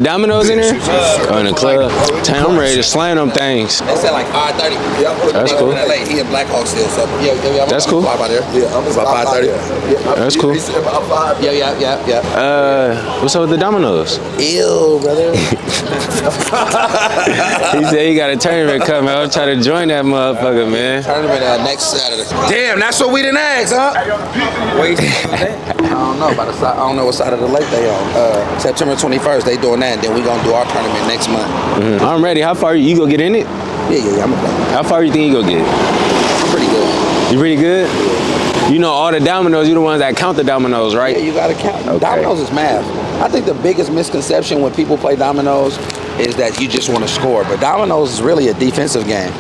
Dominoes in there? Oh, in the club. Damn, I'm ready to slam them things. They said like 5:30. Yep. That's cool. He in Black Hawk still, so That's cool. About there. Yeah, I'm about 5:30. That's cool. Yeah. What's up with the Dominoes? Ew, brother. He said he got a tournament coming. I'm trying to join that motherfucker, man. Tournament next Saturday. Damn, that's what we done asked, huh? Wait. I don't know what side of the lake they on. September 21st, they doing that, and then we gonna do our tournament next month. I'm ready. How far you gonna get in it? Yeah, I'm okay. How far you think you gonna get? I'm pretty good. You pretty good? You know all the dominoes, you the ones that count the dominoes, right? Yeah, you gotta count. Okay. Dominoes is math. I think the biggest misconception when people play dominoes is that you just want to score, but dominoes is really a defensive game.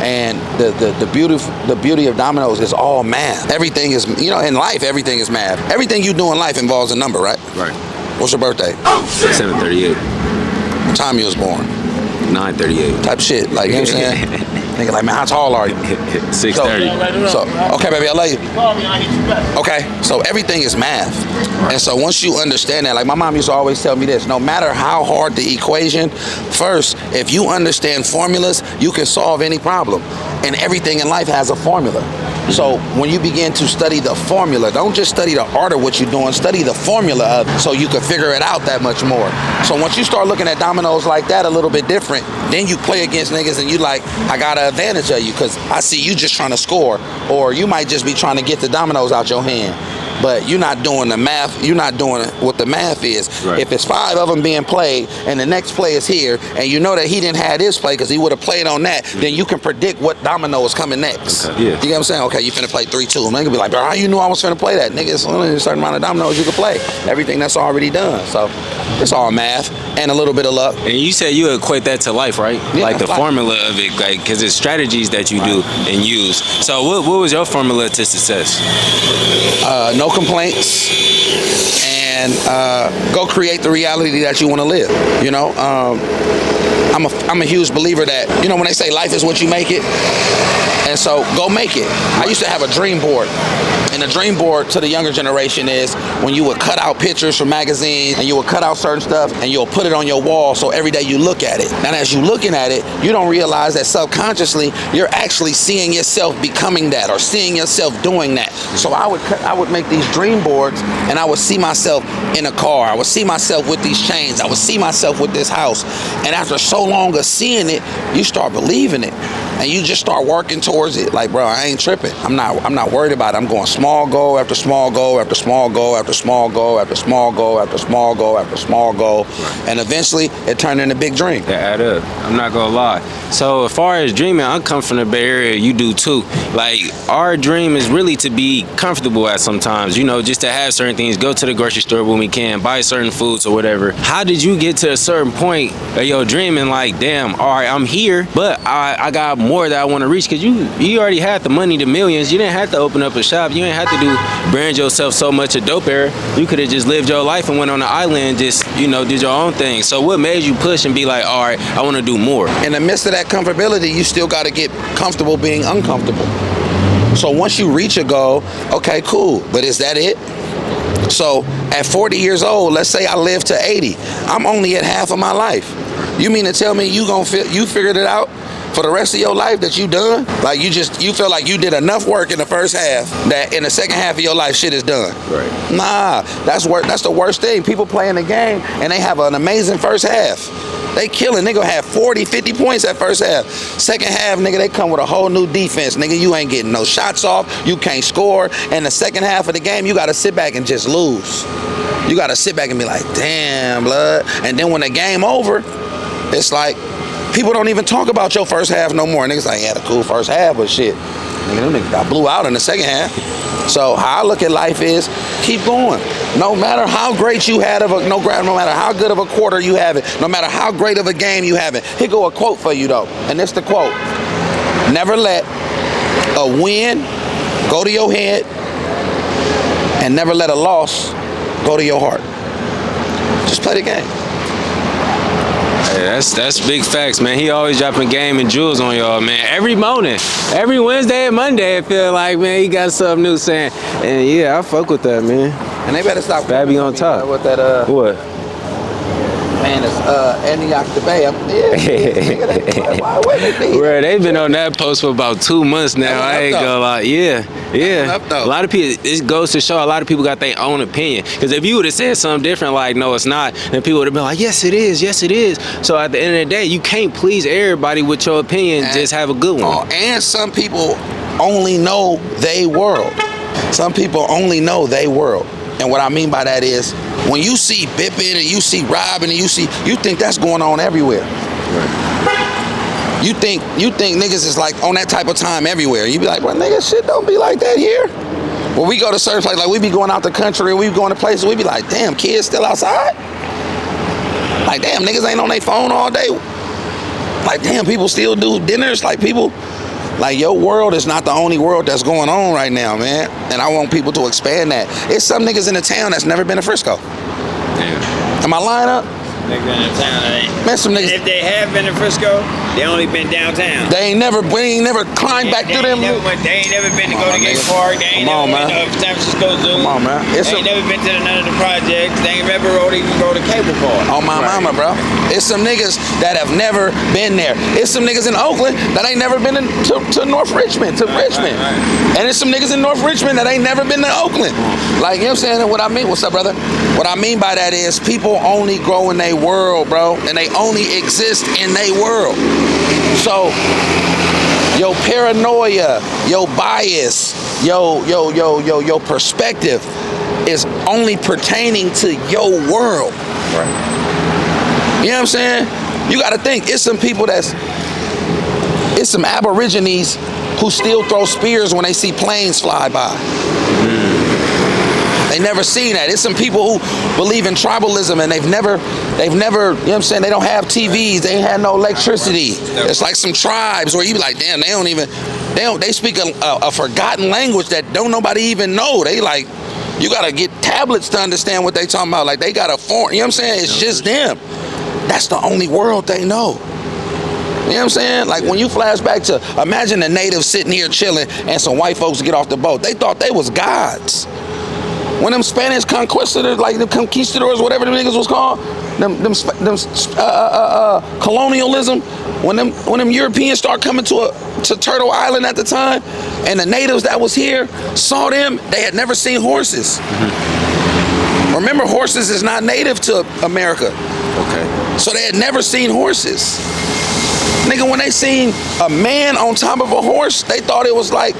And the beauty of dominoes is all math. Everything is, in life, everything is math. Everything you do in life involves a number, right? Right. What's your birthday? 7:38. What time you was born? 9:38. Type shit, like, you know what I'm saying? Nigga like, man, how tall are you? 6:30. So, okay, baby, I love you. Okay, so everything is math. And so once you understand that, like my mom used to always tell me this, no matter how hard the equation, first, if you understand formulas, you can solve any problem. And everything in life has a formula. So when you begin to study the formula, don't just study the art of what you're doing, study the formula of it so you can figure it out that much more. So once you start looking at dominoes like that a little bit different, then you play against niggas and you like, I got an advantage of you because I see you just trying to score, or you might just be trying to get the dominoes out your hand. But you're not doing the math. You're not doing what the math is. Right. If it's 5 of them being played and the next play is here, and you know that he didn't have this play because he would have played on that, then you can predict what domino is coming next. Okay. Yeah. You get what I'm saying? Okay, you finna play 3-2. And they can be like, bro, how you knew I was finna play that? Nigga, it's only a certain amount of dominoes you can play. Everything that's already done. So it's all math and a little bit of luck. And you said you equate that to life, right? Yeah, like the life. formula of it, like, because it's strategies that you do and use. So what was your formula to success? No complaints. And go create the reality that you want to live. I'm a huge believer that, when they say life is what you make it, and so go make it. I used to have a dream board. And the dream board to the younger generation is when you would cut out pictures from magazines and you would cut out certain stuff and you'll put it on your wall so every day you look at it. And as you're looking at it, you don't realize that subconsciously you're actually seeing yourself becoming that or seeing yourself doing that. So I would make these dream boards and I would see myself in a car. I would see myself with these chains. I would see myself with this house. And after so long of seeing it, you start believing it. And you just start working towards it. Like, bro, I ain't tripping. I'm not worried about it. I'm going small goal after small goal after small goal after small goal after small goal after small goal after small goal. And eventually it turned into a big dream. That add up. I'm not gonna lie. So as far as dreaming, I come from the Bay Area, you do too. Like, our dream is really to be comfortable at sometimes, just to have certain things, go to the grocery store when we can, buy certain foods or whatever. How did you get to a certain point of your dreaming, like, damn, all right, I'm here, but I got more that I want to reach? Because you already had the money, the millions. You didn't have to open up a shop. You didn't have to brand yourself so much a dope era. You could have just lived your life and went on the island and just, did your own thing. So what made you push and be like, all right, I want to do more? In the midst of that comfortability, you still got to get comfortable being uncomfortable. So once you reach a goal, okay, cool. But is that it? So at 40 years old, let's say I live to 80. I'm only at half of my life. You mean to tell me you figured it out for the rest of your life that you done? Like you feel like you did enough work in the first half that in the second half of your life shit is done. Right. Nah, that's the worst thing. People playing the game and they have an amazing first half. They killing. They gonna have 40, 50 points that first half. Second half, nigga, they come with a whole new defense. Nigga, you ain't getting no shots off. You can't score. And the second half of the game, you gotta sit back and just lose. You gotta sit back and be like, damn, blood. And then when the game over, it's like, people don't even talk about your first half no more. Niggas like, yeah, the cool first half, but shit, nigga, them niggas got blew out in the second half. So how I look at life is, keep going. No matter how great you had no matter how good of a quarter you have it, no matter how great of a game you have it. Here go a quote for you though, and it's the quote. Never let a win go to your head, and never let a loss go to your heart. Just play the game. Hey, that's big facts, man. He always dropping game and jewels on y'all, man. Every morning, every Wednesday and Monday, I feel like, man, he got something new saying. And yeah, I fuck with that, man. And they better stop. Fabby on top. With that, what? man is Antioch the Bay. Why wouldn't it be? Bro, they've been on that post for about 2 months now. I ain't gonna lie. Yeah. A lot of people, it goes to show a lot of people got their own opinion. Because if you would have said something different, like, no, it's not, then people would have been like, yes, it is. Yes, it is. So at the end of the day, you can't please everybody with your opinion. Just have a good one. And some people only know they world. Some people only know they world. And what I mean by that is, when you see bipping and you see robbing and you think that's going on everywhere. Right. You think niggas is like on that type of time everywhere. You be like, well, nigga, shit don't be like that here. When we go to certain places, like we be going out the country, we be going to places, we be like, damn, kids still outside? Like, damn, niggas ain't on their phone all day. Like, damn, people still do dinners. Like, people, like, your world is not the only world that's going on right now, man. And I want people to expand that. It's some niggas in the town that's never been to Frisco. Damn. Am I lying up? Niggas in the town, man, some niggas. If they have been to Frisco, they only been downtown. We ain't never climbed back through them. They ain't never been to Golden Gate Park. They ain't never been to San Francisco Zoo. Come on, man. They ain't never been to none of the projects. They ain't never even go to Cable Park. On my mama, bro. It's some niggas that have never been there. It's some niggas in Oakland that ain't never been to North Richmond, Richmond. And it's some niggas in North Richmond that ain't never been to Oakland. Like, you know what I'm saying? And what I mean, what's up, brother? What I mean by that is people only grow in their world, bro, and they only exist in their world. So your paranoia, your bias, your perspective is only pertaining to your world. Right. You know what I'm saying? You got to think, it's some people it's some aborigines who still throw spears when they see planes fly by. They never seen that. It's some people who believe in tribalism and they've never, you know what I'm saying? They don't have TVs. They ain't had no electricity. It's like some tribes where you be like, damn, they speak a forgotten language that don't nobody even know. They like, you gotta get tablets to understand what they talking about. Like they got a foreign, you know what I'm saying? It's just them. That's the only world they know. You know what I'm saying? Like when you flash back to, imagine the natives sitting here chilling and some white folks get off the boat. They thought they was gods. When them Spanish conquistadors, like the conquistadors, whatever them niggas was called, colonialism, when them Europeans start coming to Turtle Island at the time, and the natives that was here saw them, they had never seen horses. Mm-hmm. Remember, horses is not native to America. Okay. So they had never seen horses. Nigga, when they seen a man on top of a horse, they thought it was like,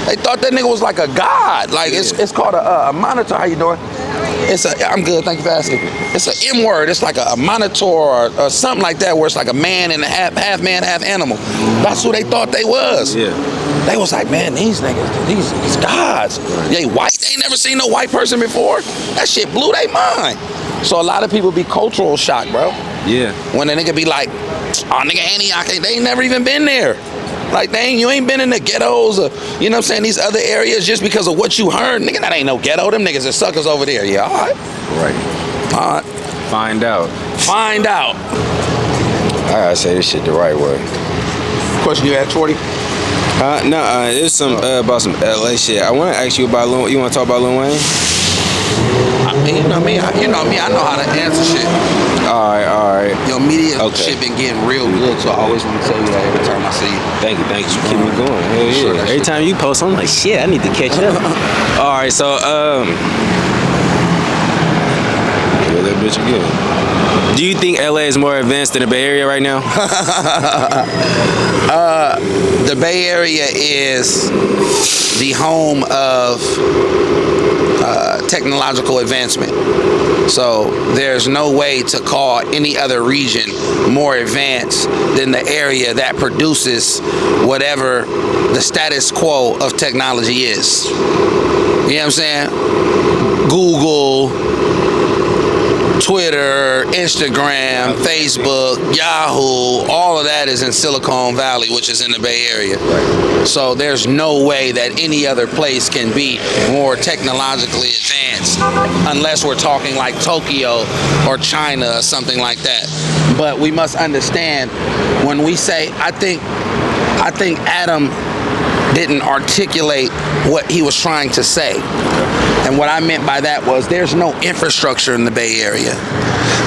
they thought that nigga was like a god. Like it's called a monitor. How you doing? I'm good, thank you for asking. It's an M word. It's like a monitor or something like that, where it's like a man and a half man, half animal. That's who they thought they was. Yeah. They was like, man, these niggas, these gods. They white. They ain't never seen no white person before. That shit blew their mind. So a lot of people be cultural shocked, bro. Yeah. When a nigga be like, oh, nigga, Antioch, they ain't never even been there. Like, dang, you ain't been in the ghettos or, you know what I'm saying, these other areas just because of what you heard. Nigga, that ain't no ghetto. Them niggas are suckers over there. Yeah, all right. Right. All right. Find out. Find out. I gotta say this shit the right way. Question you had, Shorty? No, it's some about some LA shit. I want to ask you about Lil. You want to talk about Lil Wayne? You know me. I know how to answer shit. All right. Your media shit been getting real good, so I always want to tell you that every time I see you. Thank you. Keep me going. Hell yeah. Sure, every time you post, I'm like, shit, I need to catch up. All right, so kill that bitch again. Do you think LA is more advanced than the Bay Area right now? The Bay Area is the home of technological advancement. So there's no way to call any other region more advanced than the area that produces whatever the status quo of technology is. You know what I'm saying? Google, Twitter, Instagram, Facebook, Yahoo, all of that is in Silicon Valley, which is in the Bay Area. Right. So there's no way that any other place can be more technologically advanced unless we're talking like Tokyo or China or something like that. But we must understand when we say, I think Adam didn't articulate what he was trying to say. And what I meant by that was there's no infrastructure in the Bay Area.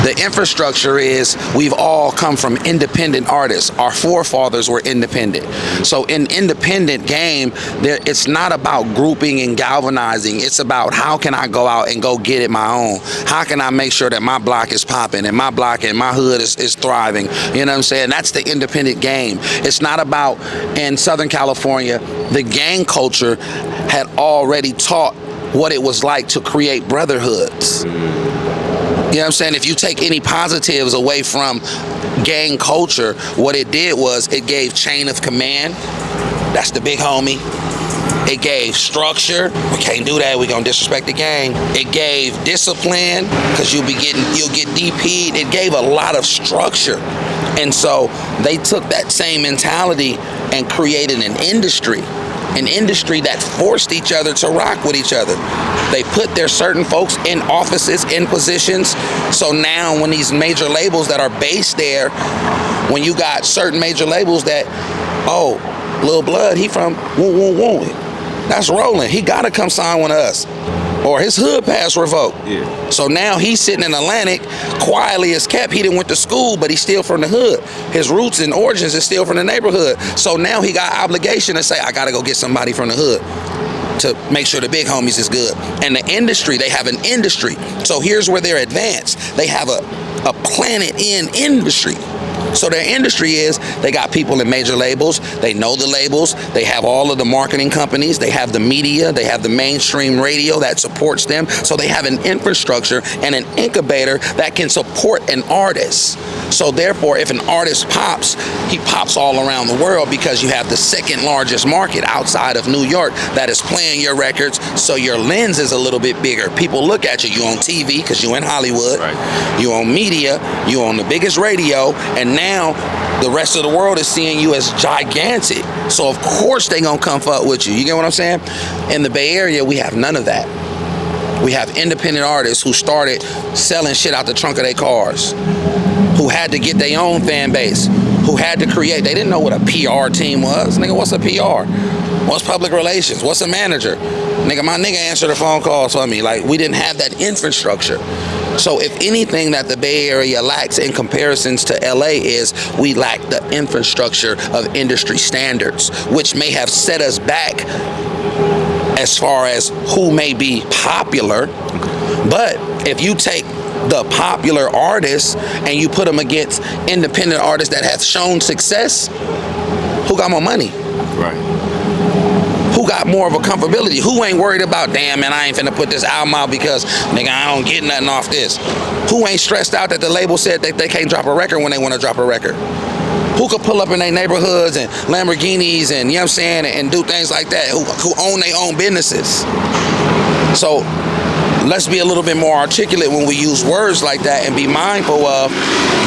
The infrastructure is we've all come from independent artists. Our forefathers were independent. So in independent game, it's not about grouping and galvanizing. It's about how can I go out and go get it my own? How can I make sure that my block is popping and my block and my hood is thriving? You know what I'm saying? That's the independent game. It's not about, in Southern California, the gang culture had already taught what it was like to create brotherhoods. You know what I'm saying? If you take any positives away from gang culture, what it did was it gave chain of command. That's the big homie. It gave structure. We can't do that. We're gonna disrespect the gang. It gave discipline because you'll get DP'd. It gave a lot of structure. And so they took that same mentality and created an industry that forced each other to rock with each other. They put their certain folks in offices, in positions. So now when these major labels that are based there, when you got certain major labels that, oh, Lil Blood, he from Woo Woo Woo. That's rolling. He gotta come sign one of us. Or his hood pass revoked. Yeah. So now he's sitting in Atlantic, quietly as kept. He didn't went to school, but he's still from the hood. His roots and origins is still from the neighborhood. So now he got obligation to say, I gotta go get somebody from the hood to make sure the big homies is good. And the industry, they have an industry. So here's where they're advanced. They have a planet in industry. So their industry is, they got people in major labels, they know the labels, they have all of the marketing companies, they have the media, they have the mainstream radio that supports them. So they have an infrastructure and an incubator that can support an artist. So therefore, if an artist pops, he pops all around the world because you have the second largest market outside of New York that is playing your records. So your lens is a little bit bigger. People look at you. You on TV because you in Hollywood. Right. You on media. You on the biggest radio. And now the rest of the world is seeing you as gigantic. So of course they gonna come fuck with you. You get what I'm saying? In the Bay Area, we have none of that. We have independent artists who started selling shit out the trunk of their cars, who had to get their own fan base, who had to create. They didn't know what a PR team was. Nigga, what's a PR? What's public relations? What's a manager? Nigga, my nigga answered the phone calls for me. Like, we didn't have that infrastructure. So if anything that the Bay Area lacks in comparisons to LA is we lack the infrastructure of industry standards, which may have set us back as far as who may be popular. But if you take the popular artists and you put them against independent artists that have shown success, who got more money? Right. Who got more of a comfortability? Who ain't worried about, damn man, I ain't finna put this album out because nigga, I don't get nothing off this? Who ain't stressed out that the label said that they can't drop a record when they want to drop a record? Who could pull up in their neighborhoods and Lamborghinis and, you know what I'm saying, and do things like that, who own their own businesses? So let's be a little bit more articulate when we use words like that and be mindful of,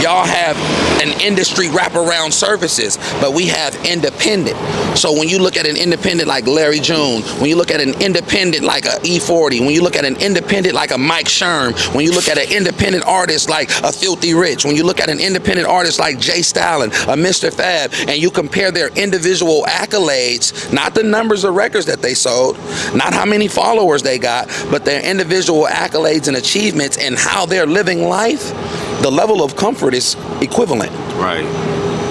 y'all have an industry wraparound services, but we have independent. So when you look at an independent like Larry June, when you look at an independent like a E40, when you look at an independent like a Mike Sherm, when you look at an independent artist like a Filthy Rich, when you look at an independent artist like Jay Stalin, a Mistah FAB, and you compare their individual accolades, not the numbers of records that they sold, not how many followers they got, but their individual accolades and achievements and how they're living life, the level of comfort is equivalent. Right.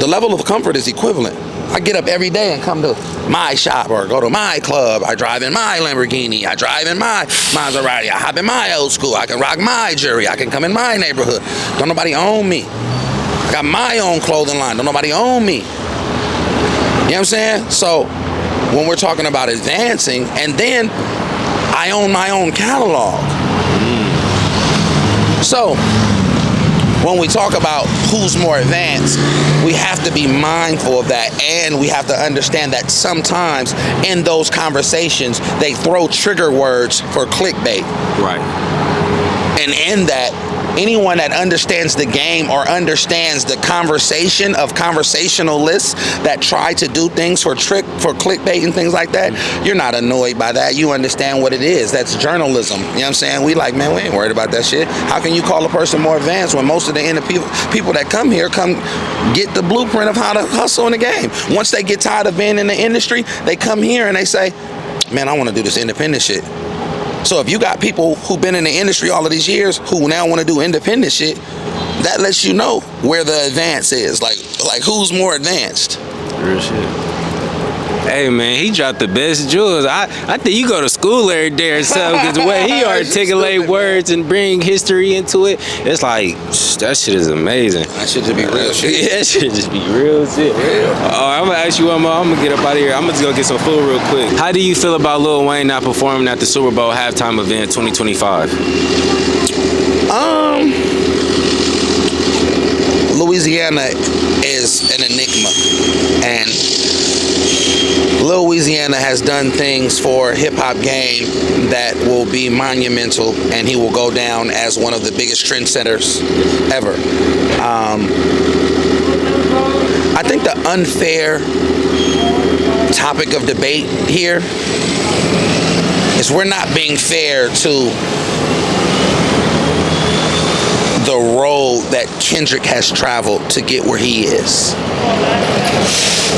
The level of comfort is equivalent. I get up every day and come to my shop or go to my club. I drive in my Lamborghini. I drive in my Maserati. I hop in my old school. I can rock my jewelry. I can come in my neighborhood. Don't nobody own me. I got my own clothing line. Don't nobody own me. You know what I'm saying? So when we're talking about advancing, and then I own my own catalog. So when we talk about who's more advanced, we have to be mindful of that, and we have to understand that sometimes in those conversations they throw trigger words for clickbait. Right. And in that, anyone that understands the game or understands the conversation of conversationalists that try to do things for clickbait and things like that, you're not annoyed by that. You understand what it is. That's journalism. You know what I'm saying? We like, man, we ain't worried about that shit. How can you call a person more advanced when most of the people that come here come get the blueprint of how to hustle in the game? Once they get tired of being in the industry, they come here and they say, man, I want to do this independent shit. So if you got people who've been in the industry all of these years who now want to do independent shit, that lets you know where the advance is. Like who's more advanced. Real shit. Hey man, he dropped the best jewels. I think you go to school every day or something, because the way he articulate words and bring history into it, it's like, that shit is amazing. That shit just be real shit. Yeah, that shit just be real shit. I'm gonna ask you one more. I'm gonna get up out of here. I'm gonna just go get some food real quick. How do you feel about Lil Wayne not performing at the Super Bowl halftime event 2025? Louisiana is an enigma, and Louisiana has done things for hip-hop game that will be monumental, and he will go down as one of the biggest trendsetters ever. I think the unfair topic of debate here is we're not being fair to the road that Kendrick has traveled to get where he is.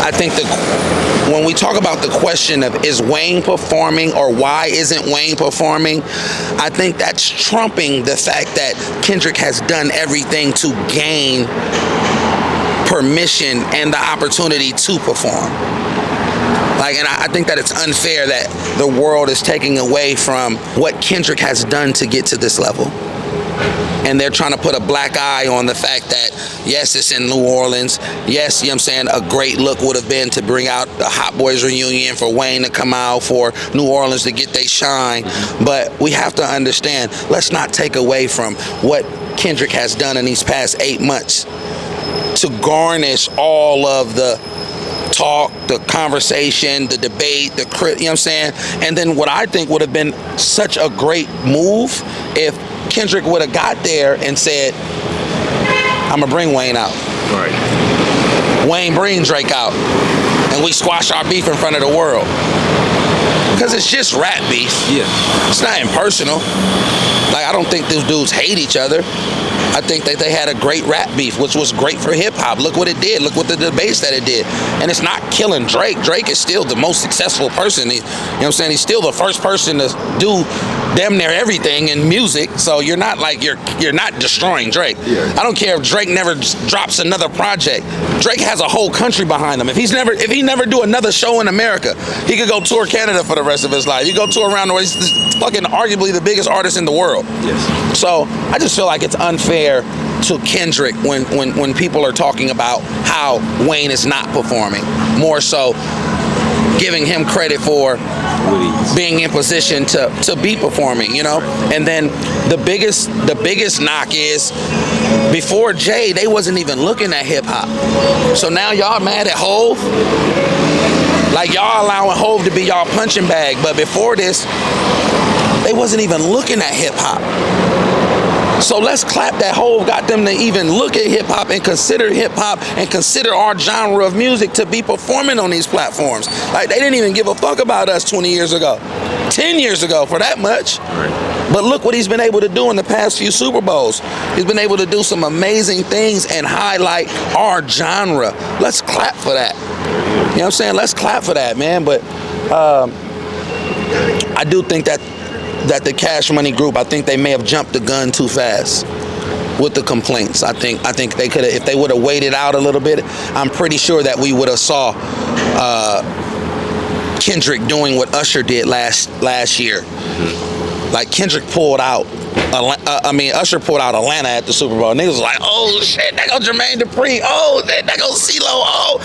I think when we talk about the question of is Wayne performing or why isn't Wayne performing, I think that's trumping the fact that Kendrick has done everything to gain permission and the opportunity to perform. And I think that it's unfair that the world is taking away from what Kendrick has done to get to this level. And they're trying to put a black eye on the fact that, yes, it's in New Orleans. Yes, you know what I'm saying, a great look would have been to bring out the Hot Boys reunion, for Wayne to come out, for New Orleans to get their shine. But we have to understand, let's not take away from what Kendrick has done in these past 8 months to garnish all of the talk, the conversation, the debate, you know what I'm saying? And then what I think would have been such a great move if Kendrick would have got there and said, I'm gonna bring Wayne out. Right. Wayne, bring Drake out. And we squash our beef in front of the world. Because it's just rap beef. Yeah. It's not impersonal. I don't think those dudes hate each other. I think that they had a great rap beef, which was great for hip-hop. Look what it did. Look what the debates that it did. And it's not killing Drake. Drake is still the most successful person. You know what I'm saying? He's still the first person to do damn near everything in music. So you're not you're not destroying Drake. Yeah. I don't care if Drake never drops another project. Drake has a whole country behind him. If he never do another show in America, he could go tour Canada for the rest of his life. He go tour around the world. He's fucking arguably the biggest artist in the world. Yes. So I just feel like it's unfair to Kendrick when people are talking about how Wayne is not performing. More so giving him credit for being in position to be performing, you know? And then the biggest knock is, before Jay, they wasn't even looking at hip hop. So now y'all mad at Hove? Y'all allowing Hove to be y'all punching bag, but before this, they wasn't even looking at hip hop. So let's clap that Hove got them to even look at hip hop and consider hip hop and consider our genre of music to be performing on these platforms. They didn't even give a fuck about us 20 years ago, 10 years ago for that much. Right. But look what he's been able to do in the past few Super Bowls. He's been able to do some amazing things and highlight our genre. Let's clap for that. You know what I'm saying? Let's clap for that, man. But I do think that the Cash Money group, I think they may have jumped the gun too fast with the complaints. I think they could have, if they would have waited out a little bit, I'm pretty sure that we would have saw Kendrick doing what Usher did last year. Kendrick pulled out. Usher pulled out Atlanta at the Super Bowl. Niggas was like, oh shit, that go Jermaine Dupri. Oh, that go CeeLo. Oh,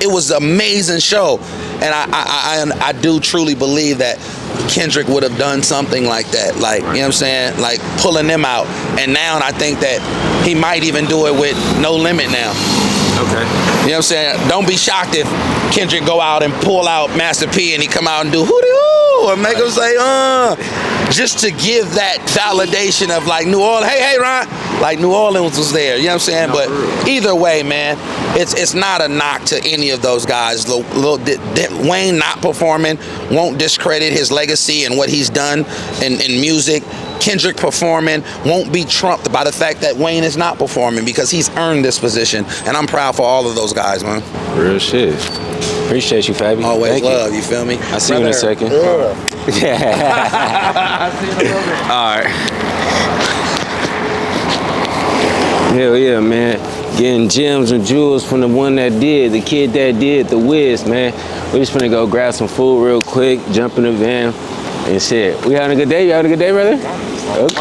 it was an amazing show. And I do truly believe that Kendrick would have done something like that. You know what I'm saying? Pulling them out. And now I think that he might even do it with No Limit now. Okay. You know what I'm saying? Don't be shocked if Kendrick go out and pull out Master P and he come out and do hoo-dee-hoo and make him say, just to give that validation of New Orleans. Hey, Ron. like New Orleans was there. You know what I'm saying? But either way, man, it's not a knock to any of those guys. Wayne not performing won't discredit his legacy and what he's done in music. Kendrick performing won't be trumped by the fact that Wayne is not performing, because he's earned this position, and I'm proud for all of those guys, man. Real shit. Appreciate you, Fabi. Always Thank love, you feel me? I see you in a second. I'll see you in a little bit. All right. Hell yeah, man. Getting gems and jewels from the one that did, the kid that did, the Wiz, man. We just finna go grab some food real quick, jump in the van, and shit. We having a good day? You having a good day, brother? Okay.